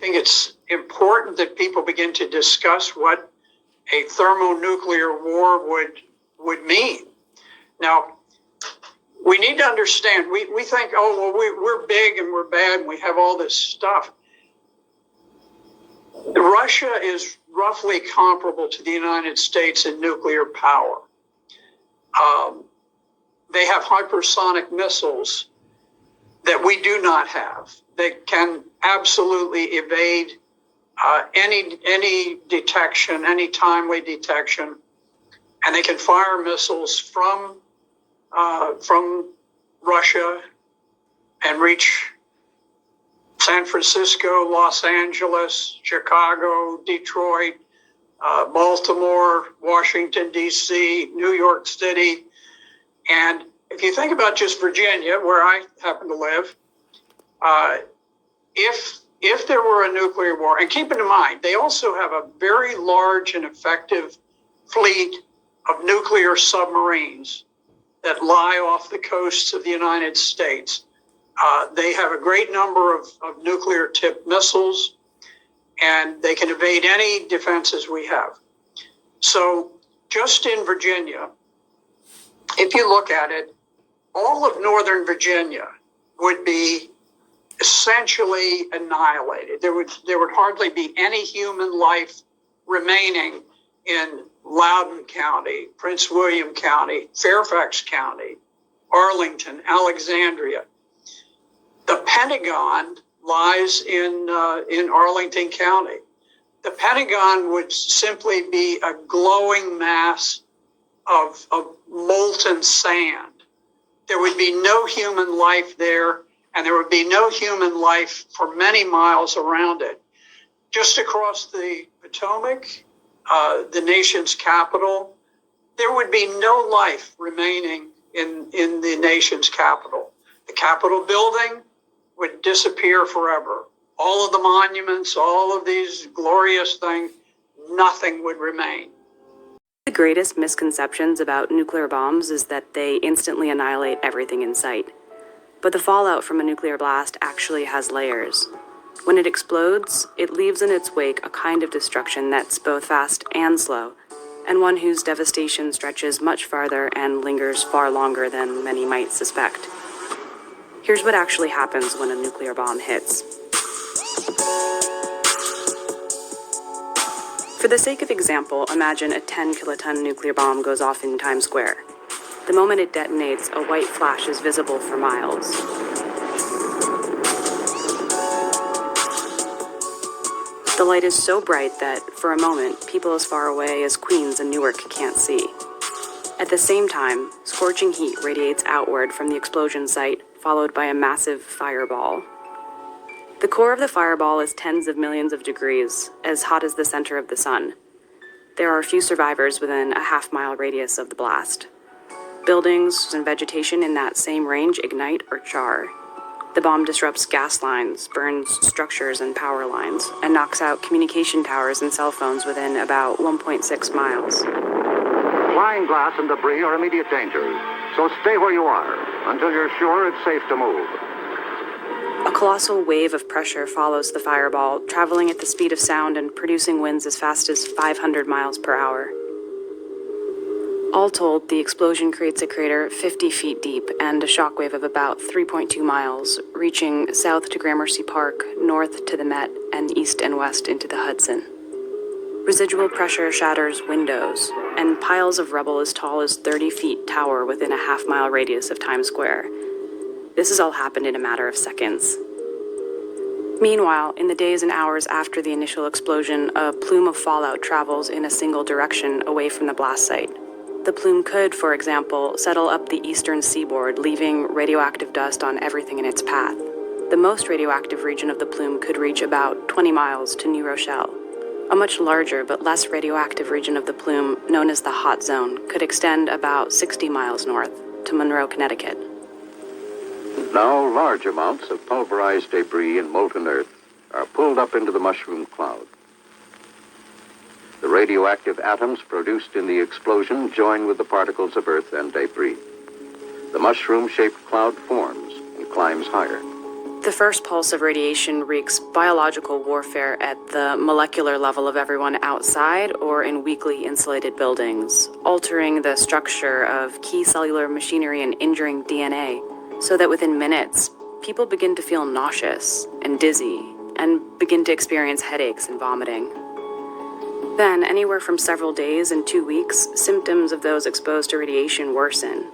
think it's important that people begin to discuss what a thermonuclear war would mean. Now, we need to understand, we think, oh, well, we're big and we're bad and we have all this stuff. Russia is roughly comparable to the United States in nuclear power. They have hypersonic missiles that we do not have. They can absolutely evade any detection, any timely detection, and they can fire missiles from Russia and reach San Francisco, Los Angeles, Chicago, Detroit, Baltimore, Washington, D.C., New York City. And if you think about just Virginia, where I happen to live, if there were a nuclear war, and keep in mind, they also have a very large and effective fleet of nuclear submarines that lie off the coasts of the United States. They have a great number of nuclear-tipped missiles, and they can evade any defenses we have. So just in Virginia, if you look at it, all of Northern Virginia would be essentially annihilated. There would hardly be any human life remaining in Loudoun County, Prince William County, Fairfax County, Arlington, Alexandria. The Pentagon lies in Arlington County. The Pentagon would simply be a glowing mass of molten sand. There would be no human life there, and there would be no human life for many miles around it. Just across the Potomac, the nation's capital, there would be no life remaining in the nation's capital. The Capitol building would disappear forever. All of the monuments, all of these glorious things, nothing would remain. The greatest misconceptions about nuclear bombs is that they instantly annihilate everything in sight. But the fallout from a nuclear blast actually has layers. When it explodes, it leaves in its wake a kind of destruction that's both fast and slow, and one whose devastation stretches much farther and lingers far longer than many might suspect. Here's what actually happens when a nuclear bomb hits. For the sake of example, imagine a 10-kiloton nuclear bomb goes off in Times Square. The moment it detonates, a white flash is visible for miles. The light is so bright that, for a moment, people as far away as Queens and Newark can't see. At the same time, scorching heat radiates outward from the explosion site, followed by a massive fireball. The core of the fireball is tens of millions of degrees, as hot as the center of the sun. There are few survivors within a half-mile radius of the blast. Buildings and vegetation in that same range ignite or char. The bomb disrupts gas lines, burns structures and power lines, and knocks out communication towers and cell phones within about 1.6 miles. Flying glass and debris are immediate dangers, so stay where you are until you're sure it's safe to move. A colossal wave of pressure follows the fireball, traveling at the speed of sound and producing winds as fast as 500 miles per hour. All told, the explosion creates a crater 50 feet deep and a shockwave of about 3.2 miles, reaching south to Gramercy Park, north to the Met, and east and west into the Hudson. Residual pressure shatters windows, and piles of rubble as tall as 30 feet tower within a half-mile radius of Times Square. This has all happened in a matter of seconds. Meanwhile, in the days and hours after the initial explosion, a plume of fallout travels in a single direction away from the blast site. The plume could, for example, settle up the eastern seaboard, leaving radioactive dust on everything in its path. The most radioactive region of the plume could reach about 20 miles to New Rochelle. A much larger but less radioactive region of the plume, known as the hot zone, could extend about 60 miles north to Monroe, Connecticut. Now, large amounts of pulverized debris and molten earth are pulled up into the mushroom cloud. The radioactive atoms produced in the explosion join with the particles of earth and debris. The mushroom-shaped cloud forms and climbs higher. The first pulse of radiation wreaks biological warfare at the molecular level of everyone outside or in weakly insulated buildings, altering the structure of key cellular machinery and injuring DNA, so that within minutes, people begin to feel nauseous and dizzy and begin to experience headaches and vomiting. Then, anywhere from several days and 2 weeks, symptoms of those exposed to radiation worsen.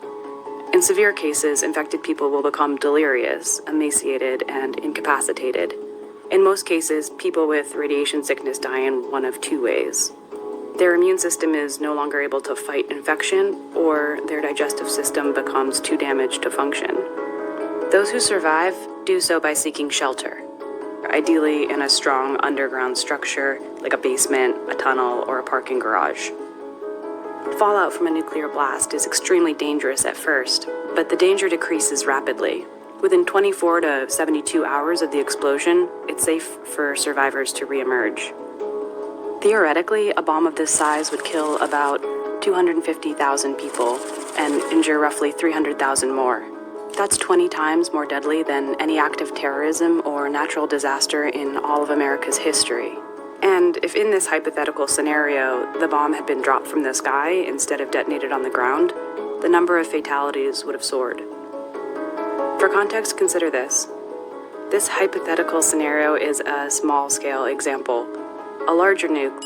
In severe cases, infected people will become delirious, emaciated, and incapacitated. In most cases, people with radiation sickness die in one of two ways. Their immune system is no longer able to fight infection, or their digestive system becomes too damaged to function. Those who survive do so by seeking shelter, ideally in a strong underground structure like a basement, a tunnel, or a parking garage. Fallout from a nuclear blast is extremely dangerous at first, but the danger decreases rapidly. Within 24 to 72 hours of the explosion, it's safe for survivors to reemerge. Theoretically, a bomb of this size would kill about 250,000 people and injure roughly 300,000 more. That's 20 times more deadly than any act of terrorism or natural disaster in all of America's history. And if in this hypothetical scenario, the bomb had been dropped from the sky instead of detonated on the ground, the number of fatalities would have soared. For context, consider this. This hypothetical scenario is a small-scale example. A larger nuke,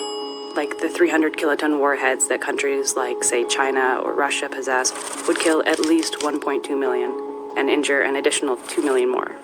like the 300 kiloton warheads that countries like, say, China or Russia possess, would kill at least 1.2 million and injure an additional 2 million more.